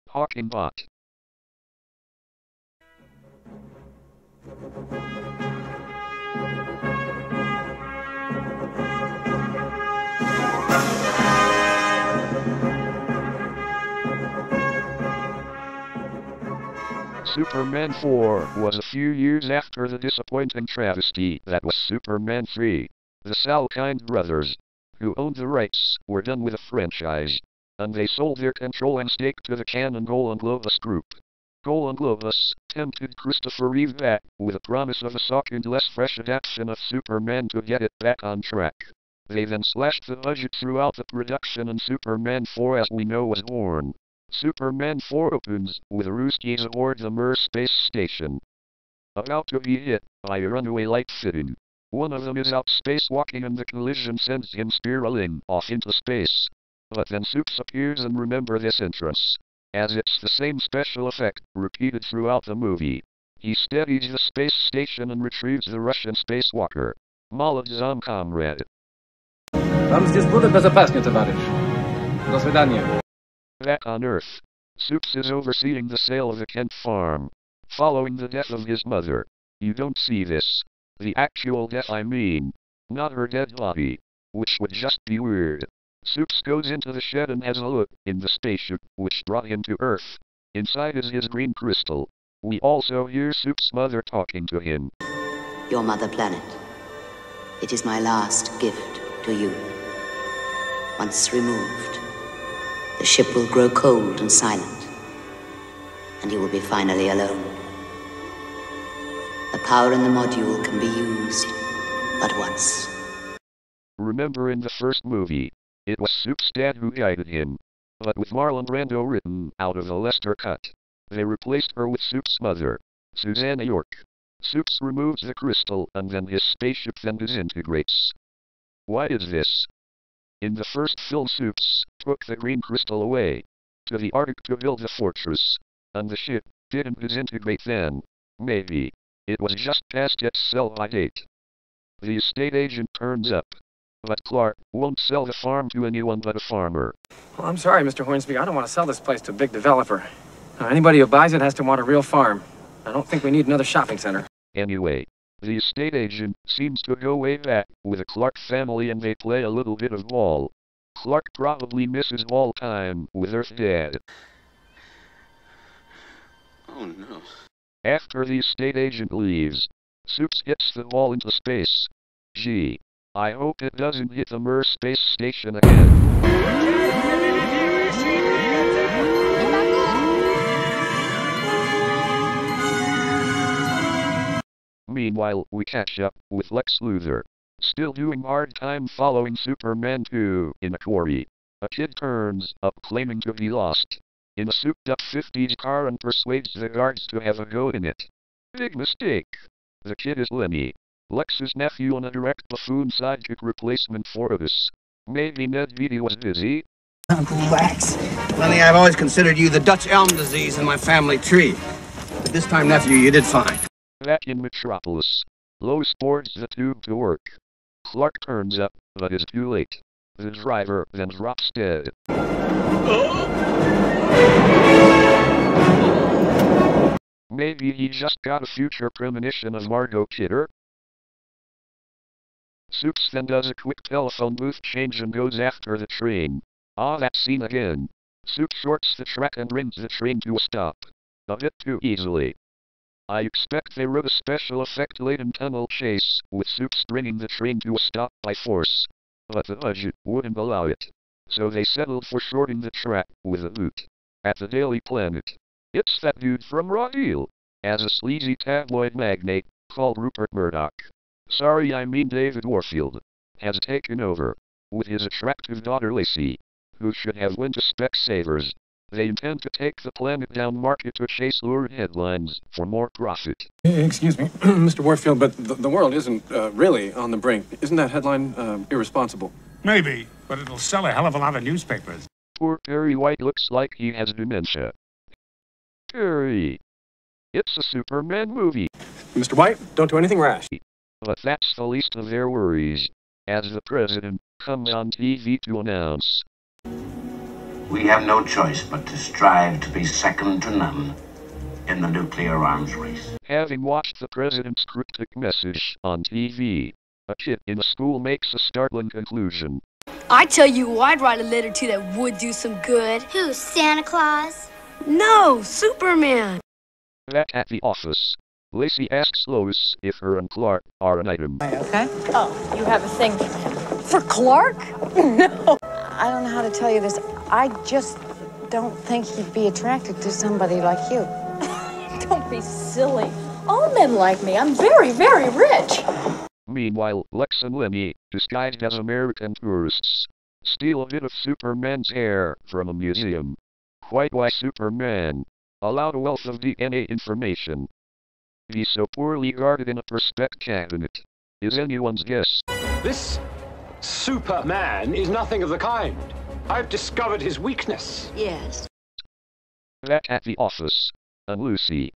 Hawking bot. Superman 4 was a few years after the disappointing travesty that was Superman 3. The Salkind brothers, who owned the rights, were done with the franchise, and they sold their controlling stake to the Canon Golden Globus Group. Golden Globus tempted Christopher Reeve back with a promise of a second less fresh adaptation of Superman to get it back on track. They then slashed the budget throughout the production, and Superman 4 as we know was born. Superman 4 opens with Rooskies aboard the Mir space station, about to be hit by a runaway light fitting. One of them is out spacewalking and the collision sends him spiraling off into space. But then Supes appears and remember this entrance, as it's the same special effect repeated throughout the movie. He steadies the space station and retrieves the Russian spacewalker. Молодцом, comrade. Там здесь будут безопаснее, товарищ. До свидания. Back on Earth, Supes is overseeing the sale of the Kent farm, following the death of his mother. You don't see this. The actual death, I mean. Not her dead body, which would just be weird. Supes goes into the shed and has a look in the spaceship which brought him to Earth. Inside is his green crystal. We also hear Supes' mother talking to him. Your mother planet. It is my last gift to you. Once removed, the ship will grow cold and silent, and you will be finally alone. The power in the module can be used but once. Remember in the first movie, it was Supes' dad who guided him, but with Marlon Brando written out of the Lester cut, they replaced her with Supes' mother, Susanna York. Supes removes the crystal and then his spaceship then disintegrates. Why is this? In the first film, Supes took the green crystal away to the Arctic to build the fortress, and the ship didn't disintegrate then. Maybe it was just past its sell-by date. The estate agent turns up, but Clark won't sell the farm to anyone but a farmer. Well, I'm sorry, Mr. Hornsby. I don't want to sell this place to a big developer. Anybody who buys it has to want a real farm. I don't think we need another shopping center. Anyway, the estate agent seems to go way back with the Clark family and they play a little bit of ball. Clark probably misses ball time with Earth Dad. Oh no. After the estate agent leaves, Supes hits the ball into space. Gee, I hope it doesn't hit the Mir space station again. Meanwhile, we catch up with Lex Luthor, still doing hard time following Superman 2 in a quarry. A kid turns up claiming to be lost in a souped-up 50s car and persuades the guards to have a go in it. Big mistake. The kid is Lenny, Lex's nephew and a direct buffoon sidekick replacement for Otis. Maybe Ned Beatty was busy. Uncle Lex. Lenny, I've always considered you the Dutch elm disease in my family tree. But this time, nephew, you did fine. Back in Metropolis, Lois boards the tube to work. Clark turns up, but is too late. The driver then drops dead. Maybe he just got a future premonition of Margot Kidder? Supes then does a quick telephone booth change and goes after the train. Ah, that scene again. Supes shorts the track and brings the train to a stop. A bit too easily. I expect they wrote a special effect laden tunnel chase with Supes bringing the train to a stop by force. But the budget wouldn't allow it. So they settled for shorting the track with a boot. At the Daily Planet, it's that dude from Raw Deal, as a sleazy tabloid magnate called Rupert Murdoch. Sorry, I mean David Warfield, has taken over, with his attractive daughter Lacey, who should have went to Specsavers. They intend to take the planet down market to chase lurid headlines for more profit. Excuse me, Mr. Warfield, but the world isn't really on the brink. Isn't that headline irresponsible? Maybe, but it'll sell a hell of a lot of newspapers. Poor Perry White looks like he has dementia. Perry, it's a Superman movie. Mr. White, don't do anything rash. But that's the least of their worries, as the president comes on TV to announce, "We have no choice but to strive to be second to none in the nuclear arms race." Having watched the president's cryptic message on TV, a kid in a school makes a startling conclusion. I tell you who I'd write a letter to that would do some good. Who, Santa Claus? No, Superman. Back at the office, Lacey asks Lois if her and Clark are an item. Okay? Oh, you have a thing for him. For Clark? No. I don't know how to tell you this. I just don't think he'd be attracted to somebody like you. Don't be silly. All men like me. I'm very, very rich. Meanwhile, Lex and Lenny, disguised as American tourists, steal a bit of Superman's hair from a museum. Quite why Superman allowed a wealth of DNA information be so poorly guarded in a Perspex cabinet is anyone's guess. This Superman is nothing of the kind. I've discovered his weakness. Yes. Back at the office, and Lucy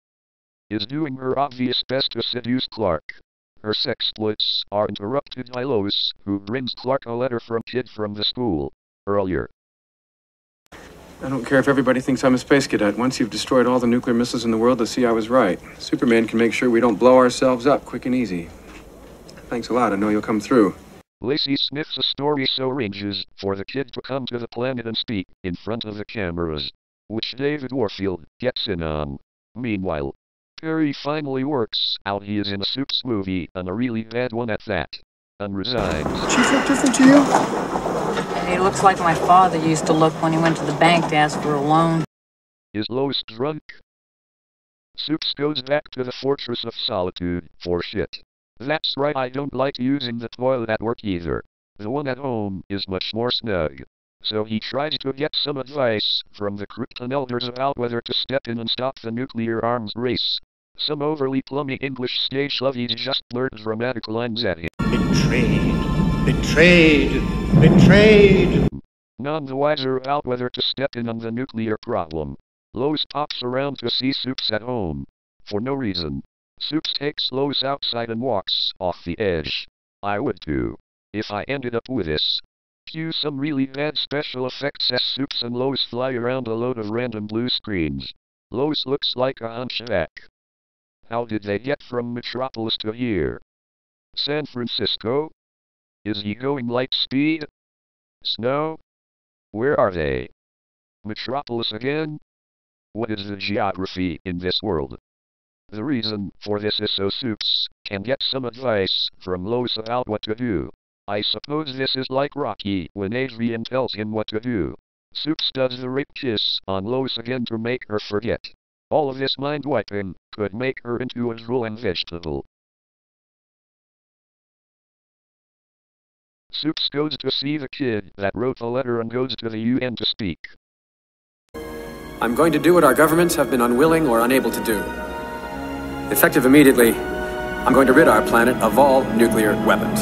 is doing her obvious best to seduce Clark. Her sexploits are interrupted by Lois, who brings Clark a letter from kid from the school earlier. I don't care if everybody thinks I'm a space cadet. Once you've destroyed all the nuclear missiles in the world, they'll see I was right. Superman can make sure we don't blow ourselves up quick and easy. Thanks a lot. I know you'll come through. Lacey sniffs a story so arranges for the kid to come to the planet and speak in front of the cameras, which David Warfield gets in on. Meanwhile, Perry finally works out he is in a Supes movie, and a really bad one at that, and resigns. Chief look different to you? He looks like my father used to look when he went to the bank to ask for a loan. Is Lois drunk? Supes goes back to the Fortress of Solitude for shit. That's right, I don't like using the toilet at work either. The one at home is much more snug. So he tries to get some advice from the Krypton elders about whether to step in and stop the nuclear arms race. Some overly plummy English stage levies just blurt dramatic lines at him. Betrayed, betrayed, betrayed. None the wiser about whether to step in on the nuclear problem. Lois pops around to see Supes at home. For no reason. Supes takes Lois outside and walks off the edge. I would too, if I ended up with this. Cue some really bad special effects as Supes and Lois fly around a load of random blue screens. Lois looks like a hunchback. How did they get from Metropolis to here? San Francisco? Is he going light speed? Snow? Where are they? Metropolis again? What is the geography in this world? The reason for this is so Supes can get some advice from Lois about what to do. I suppose this is like Rocky when Adrian tells him what to do. Supes does the rape kiss on Lois again to make her forget. All of this mind-wiping could make her into a drooling vegetable. Supes goes to see the kid that wrote the letter and goes to the UN to speak. I'm going to do what our governments have been unwilling or unable to do. Effective immediately, I'm going to rid our planet of all nuclear weapons.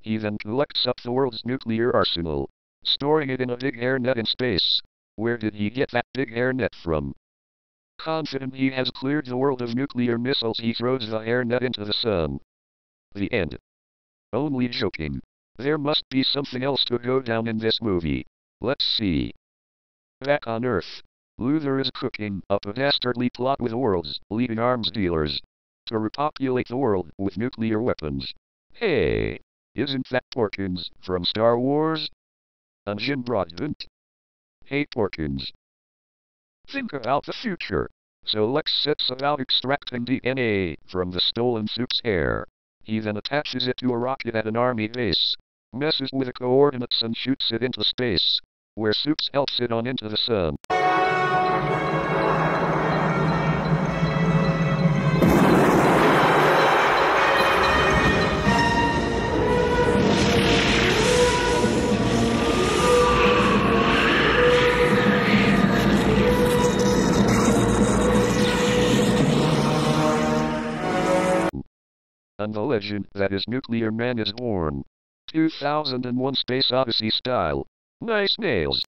He then collects up the world's nuclear arsenal, storing it in a big hairnet in space. Where did he get that big hairnet from? Confident he has cleared the world of nuclear missiles, he throws the hairnet into the sun. The end. Only joking. There must be something else to go down in this movie. Let's see. Back on Earth, Luthor is cooking up a dastardly plot with the world's leading arms dealers to repopulate the world with nuclear weapons. Hey, isn't that Porkins from Star Wars? And Jim Broadbent? Hey Porkins. Think about the future. So Lex sets about extracting DNA from the stolen Supes' hair. He then attaches it to a rocket at an army base, messes with the coordinates and shoots it into space, where Supes helps it on into the sun. And the legend that is Nuclear Man is born. 2001 Space Odyssey style. Nice nails.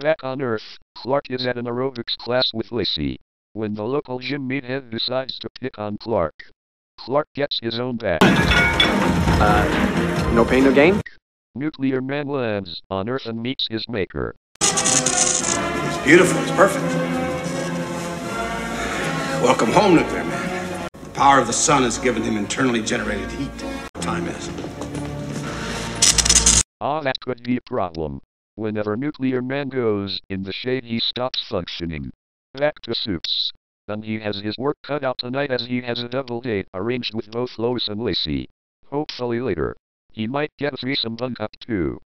Back on Earth, Clark is at an aerobics class with Lacey. When the local gym meathead decides to pick on Clark, Clark gets his own back. No pain, no gain? Nuclear Man lands on Earth and meets his maker. It's beautiful. It's perfect. Welcome home, Nuclear Man. The power of the sun has given him internally generated heat. Time is. That could be a problem. Whenever Nuclear Man goes in the shade, he stops functioning. Back to Supes. And he has his work cut out tonight as he has a double date arranged with both Lois and Lacey. Hopefully later, he might get a threesome bunk up too.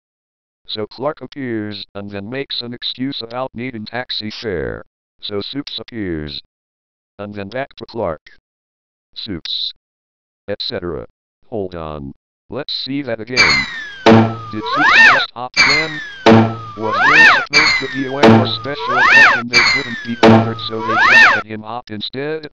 So Clark appears and then makes an excuse about needing taxi fare. So Supes appears. And then back to Clark. Supes. Etc. Hold on. Let's see that again. Did Supes just hop again? Was there supposed to be a way more special effect and they couldn't be bothered so they just let him hop instead?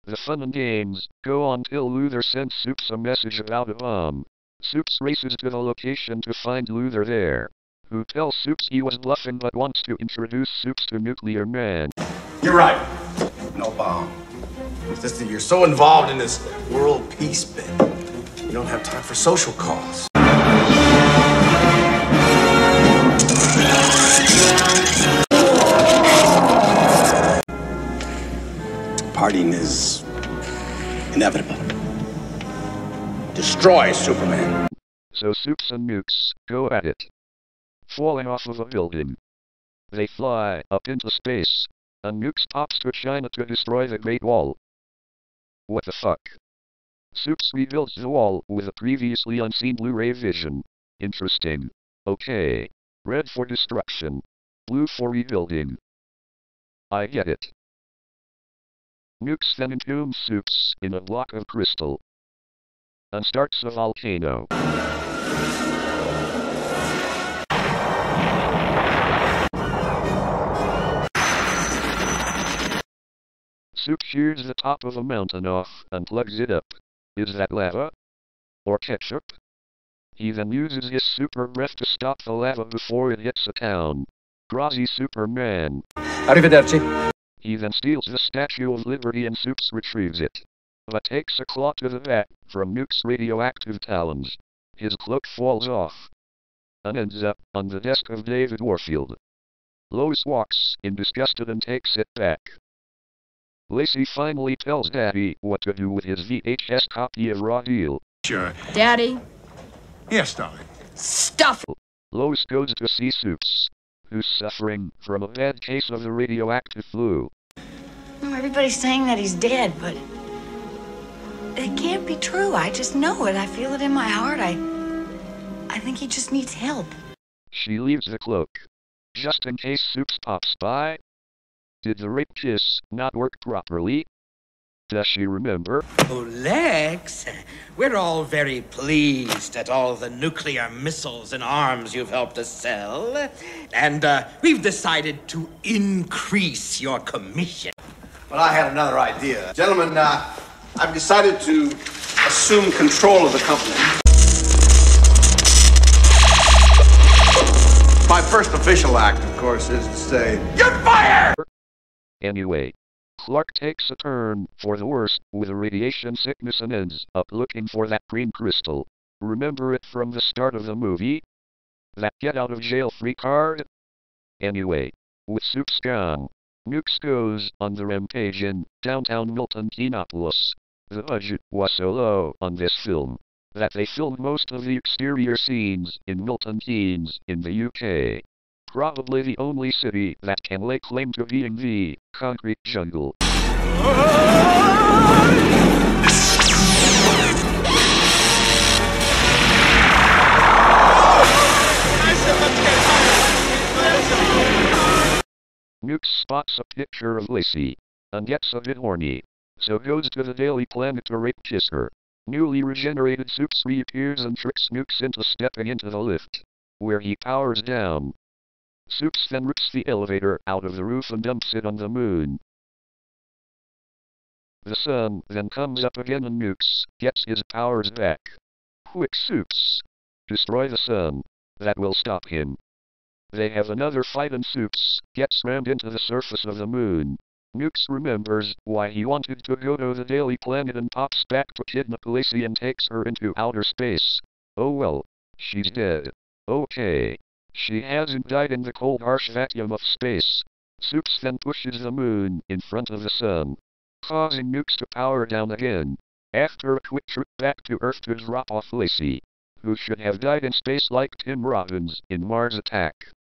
The fun and games go on till Luthor sends Supes a message about a bomb. Supes races to the location to find Luthor there, who tells Supes he was bluffing but wants to introduce Supes to Nuclear Man. You're right. No bomb. It's just that you're so involved in this world peace bit. You don't have time for social calls. Parting is inevitable. Destroy Superman. So Supes and Nukes go at it, falling off of a building. They fly up into space, and Nukes pops to China to destroy the Great Wall. What the fuck? Supes rebuilds the wall with a previously unseen Blu-ray vision. Interesting. Okay. Red for destruction. Blue for rebuilding. I get it. Nukes then entombs Supes in a block of crystal and starts a volcano. Supes shears the top of a mountain off and plugs it up. Is that lava? Or ketchup? He then uses his super breath to stop the lava before it hits a town. Grozzy Superman. Arrivederci. He then steals the Statue of Liberty and Supes retrieves it, but takes a claw to the back from Nuke's radioactive talons. His cloak falls off and ends up on the desk of David Warfield. Lois walks in disgusted and takes it back. Lacey finally tells Daddy what to do with his VHS copy of Raw Deal. Sure. Daddy? Yes, darling. Stuff! Lois goes to see Supes, who's suffering from a bad case of the radioactive flu. Well, everybody's saying that he's dead, but it can't be true. I just know it. I feel it in my heart. I think he just needs help. She leaves the cloak, just in case Supes pops by. Did the rape kiss not work properly? Does she remember? Oh, Lex, we're all very pleased at all the nuclear missiles and arms you've helped us sell. And we've decided to increase your commission. But I had another idea. Gentlemen, I've decided to assume control of the company. My first official act, of course, is to say, "You're fired!" Anyway, Clark takes a turn for the worse with a radiation sickness and ends up looking for that green crystal. Remember it from the start of the movie? That get out of jail free card? Anyway, with Supes gone, Nukes goes on the rampage in downtown Milton Keynopolis. The budget was so low on this film that they filmed most of the exterior scenes in Milton Keynes in the UK. Probably the only city that can lay claim to being the concrete jungle. Nukes spots a picture of Lacey and gets a bit horny, so goes to the Daily Planet to rape kiss her. Newly regenerated Supes reappears and tricks Nukes into stepping into the lift, where he powers down. Supes then rips the elevator out of the roof and dumps it on the moon. The sun then comes up again and Nukes gets his powers back. Quick, Supes! Destroy the sun. That will stop him. They have another fight and Supes gets rammed into the surface of the moon. Nukes remembers why he wanted to go to the Daily Planet and pops back to kidnap Lacey and takes her into outer space. Oh well, she's dead. Okay. She hasn't died in the cold harsh vacuum of space. Supes then pushes the moon in front of the sun, causing Nukes to power down again. After a quick trip back to Earth to drop off Lacey, who should have died in space like Tim Robbins in Mars Attack,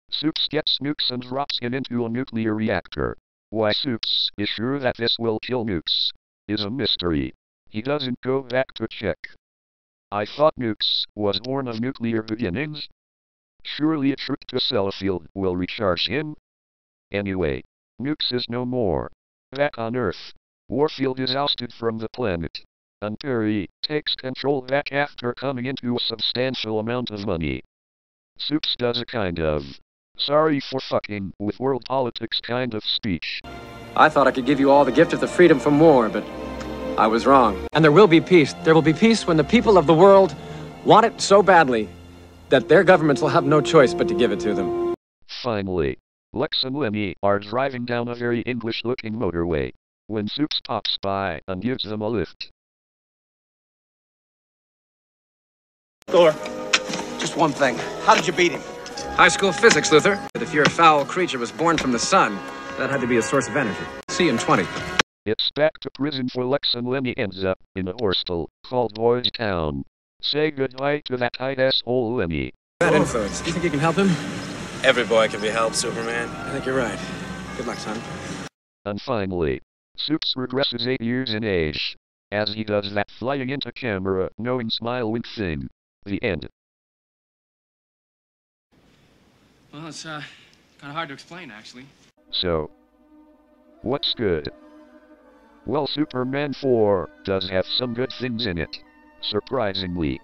Supes gets Nukes and drops him into a nuclear reactor. Why Supes is sure that this will kill Nukes is a mystery. He doesn't go back to check. I thought Nukes was born of nuclear beginnings. Surely a trip to Sellafield will recharge him. Anyway, Nukes is no more. Back on Earth, Warfield is ousted from the planet, and Perry takes control back after coming into a substantial amount of money. Supes does a kind of sorry for fucking with world politics kind of speech. I thought I could give you all the gift of the freedom from war, but I was wrong. And there will be peace. There will be peace when the people of the world want it so badly that their governments will have no choice but to give it to them. Finally, Lex and Lemmy are driving down a very English-looking motorway when Supes pops by and gives them a lift. Thor, just one thing. How did you beat him? High school physics, Luthor. But if your foul creature was born from the sun, that had to be a source of energy. See you in 20. It's back to prison for Lex and Lemmy ends up in a hostel called Boys Town. Say goodbye to that tight-ass old Lemmy. Bad influence. Do you think you can help him? Every boy can be helped, Superman. I think you're right. Good luck, son. And finally, Supes regresses 8 years in age, as he does that flying into camera, knowing smile wink thing. The end. Well, it's kind of hard to explain, actually. So, what's good? Well, Superman 4 does have some good things in it. Surprisingly.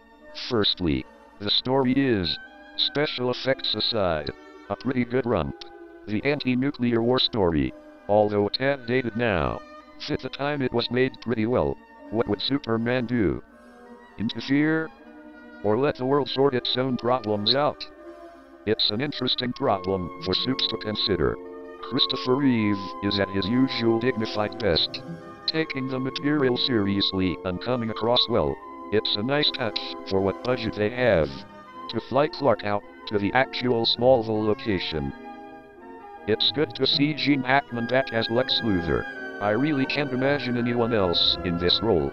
Firstly, the story is, special effects aside, a pretty good romp. The anti-nuclear war story, although a tad dated now, fit the time it was made pretty well. What would Superman do? Interfere? Or let the world sort its own problems out? It's an interesting problem for Supes to consider. Christopher Reeve is at his usual dignified best, taking the material seriously and coming across well. It's a nice touch for what budget they have to fly Clark out to the actual Smallville location. It's good to see Gene Hackman back as Lex Luthor. I really can't imagine anyone else in this role.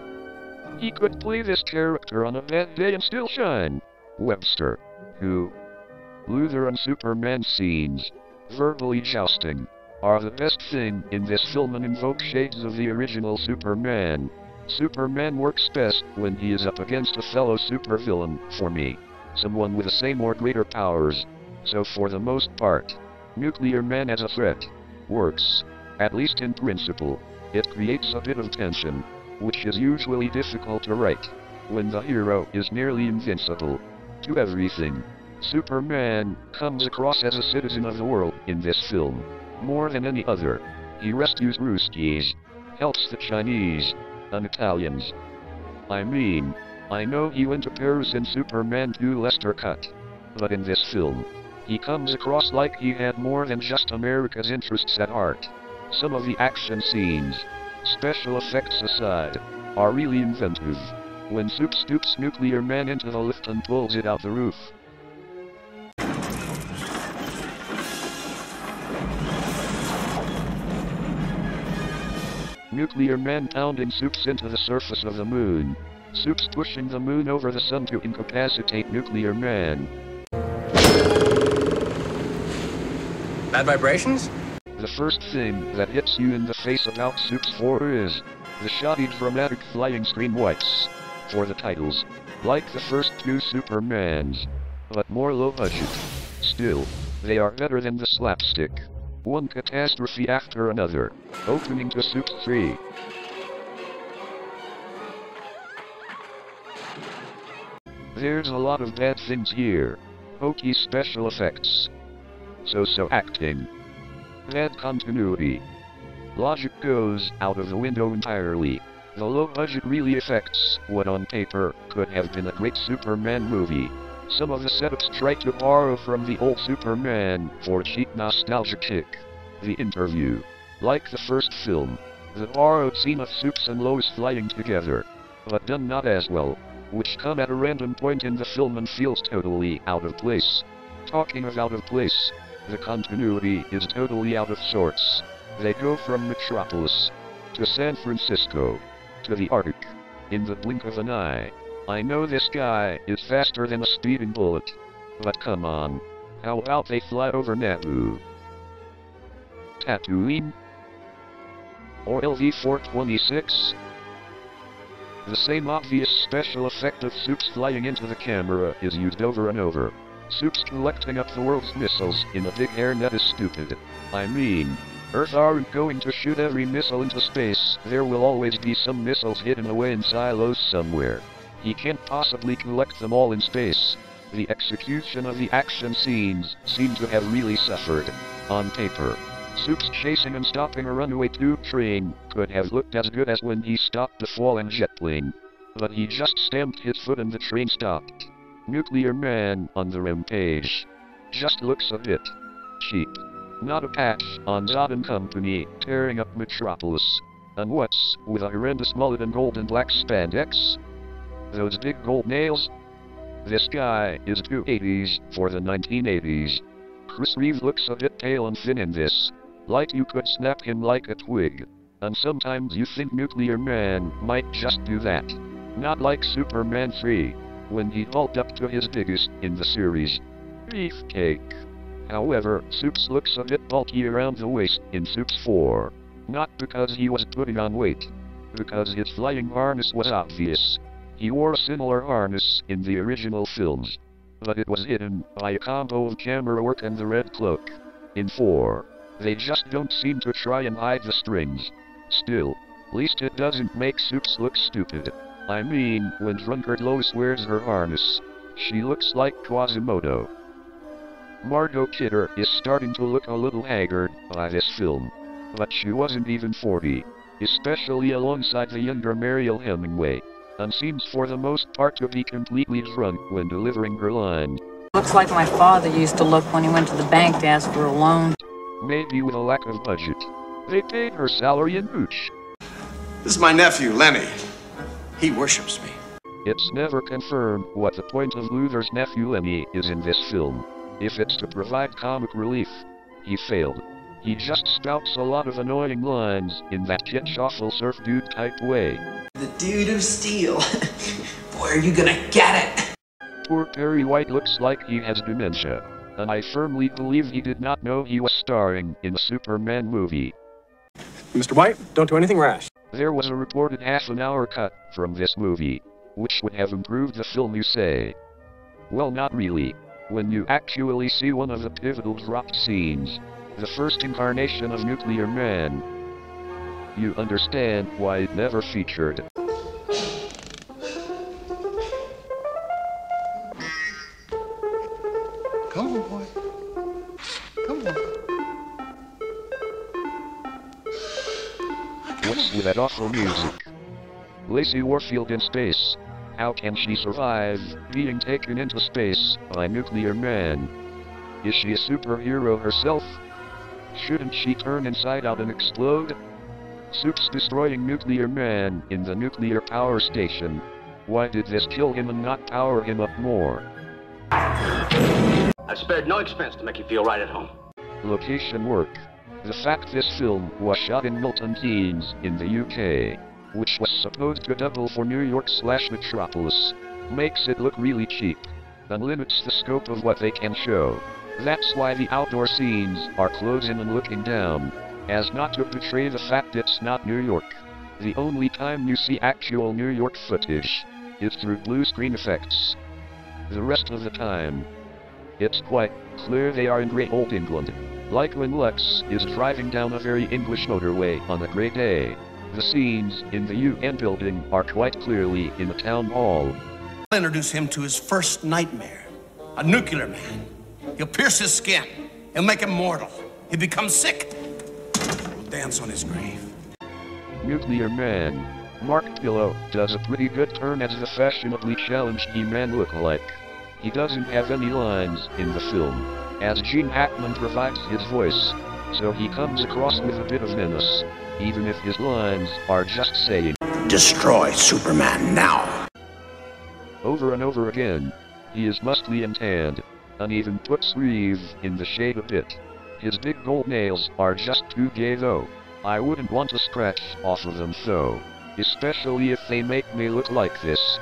He could play this character on a bad day and still shine. Webster, who Luthor and Superman scenes, verbally jousting, are the best thing in this film and invoke shades of the original Superman. Superman works best when he is up against a fellow supervillain, for me. Someone with the same or greater powers. So for the most part, Nuclear Man as a threat works, at least in principle. It creates a bit of tension, which is usually difficult to write, when the hero is nearly invincible to everything. Superman comes across as a citizen of the world in this film, more than any other. He rescues Ruskies, helps the Chinese, and Italians. I mean, I know he went to Paris in Superman 2 Lester Cut, but in this film, he comes across like he had more than just America's interests at heart. Some of the action scenes, special effects aside, are really inventive. When Supes stoops Nuclear Man into the lift and pulls it out the roof. Nuclear Man pounding Supes into the surface of the moon. Supes pushing the moon over the sun to incapacitate Nuclear Man. Bad vibrations? The first thing that hits you in the face about Supes 4 is the shoddy dramatic flying screen wipes for the titles, like the first 2 Supermans, but more low budget. Still, they are better than the slapstick. One catastrophe after another. Opening to Supes 3. There's a lot of bad things here. Hokey special effects. So-so acting. Bad continuity. Logic goes out of the window entirely. The low budget really affects what on paper could have been a great Superman movie. Some of the setups try to borrow from the old Superman for a cheap nostalgia kick. The interview. Like the first film, the borrowed scene of Supes and Lois flying together, but done not as well, which come at a random point in the film and feels totally out of place. Talking of out of place, the continuity is totally out of sorts. They go from Metropolis to San Francisco to the Arctic in the blink of an eye. I know this guy is faster than a speeding bullet, but come on, how about they fly over Naboo? Tatooine? Or LV-426? The same obvious special effect of Supes flying into the camera is used over and over. Supes collecting up the world's missiles in a big hairnet is stupid. I mean, Earth aren't going to shoot every missile into space. There will always be some missiles hidden away in silos somewhere. He can't possibly collect them all in space. The execution of the action scenes seem to have really suffered. On paper, Supes chasing and stopping a runaway tube train could have looked as good as when he stopped a falling jet plane. But he just stamped his foot and the train stopped. Nuclear Man on the rampage just looks a bit cheap. Not a patch on Zod & Company tearing up Metropolis. And what's with a horrendous mullet and gold and black spandex? Those big gold nails? This guy is too 80s for the 1980s. Chris Reeve looks a bit pale and thin in this. Like you could snap him like a twig. And sometimes you think Nuclear Man might just do that. Not like Superman 3, when he bulked up to his biggest in the series. Beefcake. However, Supes looks a bit bulky around the waist in Supes 4. Not because he was putting on weight. Because his flying harness was obvious. He wore a similar harness in the original films. But it was hidden by a combo of camera work and the red cloak. In 4, they just don't seem to try and hide the strings. Still, at least it doesn't make Supes look stupid. I mean, when drunkard Lois wears her harness, she looks like Quasimodo. Margot Kidder is starting to look a little haggard by this film. But she wasn't even 40, especially alongside the younger Mariel Hemingway, and seems for the most part to be completely drunk when delivering her line. Looks like my father used to look when he went to the bank to ask for a loan. Maybe with a lack of budget. They paid her salary in hooch. This is my nephew, Lenny. He worships me. It's never confirmed what the point of Luthor's nephew Lenny is in this film. If it's to provide comic relief, he failed. He just spouts a lot of annoying lines in that kitsch-awful surf dude type way. The dude of steel. Boy, are you gonna get it! Poor Perry White looks like he has dementia, and I firmly believe he did not know he was starring in a Superman movie. Mr. White, don't do anything rash. There was a reported half-an-hour cut from this movie, which would have improved the film, you say. Well, not really. When you actually see one of the pivotal dropped scenes, the first incarnation of Nuclear Man, you understand why it never featured. Come on, boy. Come on. What's with that awful music? Lacey Warfield in space. How can she survive being taken into space by Nuclear Man? Is she a superhero herself? Shouldn't she turn inside out and explode? Supes destroying Nuclear Man in the nuclear power station. Why did this kill him and not power him up more? I've spared no expense to make you feel right at home. Location work. The fact this film was shot in Milton Keynes in the UK, which was supposed to double for New York/Metropolis, makes it look really cheap, and limits the scope of what they can show. That's why the outdoor scenes are close in and looking down, as not to betray the fact it's not New York. The only time you see actual New York footage is through blue screen effects. The rest of the time, it's quite clear they are in great old England, like when Lex is driving down a very English motorway on a grey day. The scenes in the UN building are quite clearly in the town hall. I'll introduce him to his first nightmare, a nuclear man. He'll pierce his skin. He'll make him mortal. He'll become sick. We'll dance on his grave. Nuclear Man. Mark Pillow does a pretty good turn as the fashionably challenged He-Man lookalike. He doesn't have any lines in the film, as Gene Hackman provides his voice, so he comes across with a bit of menace, even if his lines are just saying, "Destroy Superman now!" Over and over again. He is muscly and tanned, and even puts Reeve in the shade a bit. His big gold nails are just too gay though. I wouldn't want to scratch off of them though, especially if they make me look like this.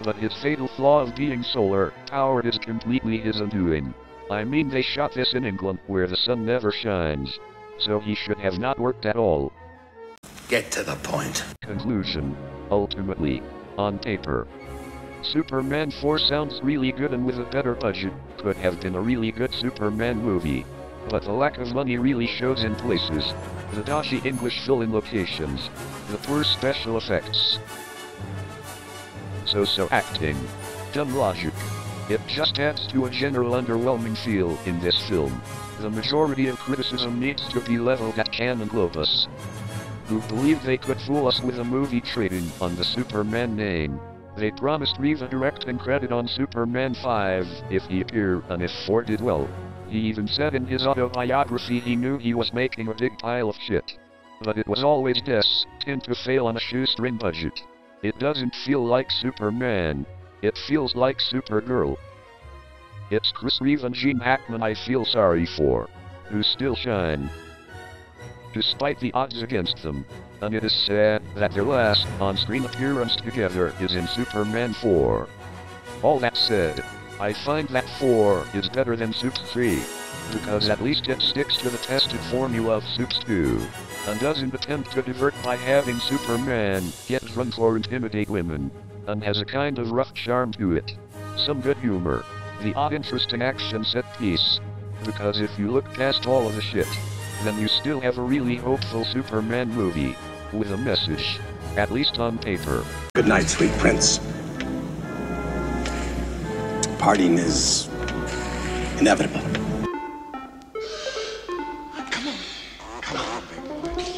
But his fatal flaw of being solar powered is completely his undoing. I mean, they shot this in England where the sun never shines, so he should have not worked at all. Get to the point. Conclusion. Ultimately, on paper, Superman 4 sounds really good, and with a better budget, could have been a really good Superman movie. But the lack of money really shows in places. The dodgy English fill-in locations, the poor special effects, so acting, dumb logic. It just adds to a general underwhelming feel in this film. The majority of criticism needs to be leveled at Can and Lopez, who believed they could fool us with a movie trading on the Superman name. They promised Reeve a directing credit on Superman 5 if he appeared and if 4 did well. He even said in his autobiography he knew he was making a big pile of shit. But it was always destined to fail on a shoestring budget. It doesn't feel like Superman. It feels like Supergirl. It's Chris Reeve and Gene Hackman I feel sorry for, who still shine, despite the odds against them, and it is sad that their last on-screen appearance together is in Superman 4. All that said, I find that 4 is better than Supes 3, because at least it sticks to the tested formula of Supes 2, and doesn't attempt to divert by having Superman get drunk or intimidate women, and has a kind of rough charm to it. Some good humor, the odd interesting action set piece, because if you look past all of the shit, then you still have a really hopeful Superman movie, with a message, at least on paper. Good night, sweet prince. Parting is inevitable. Come on, big boy.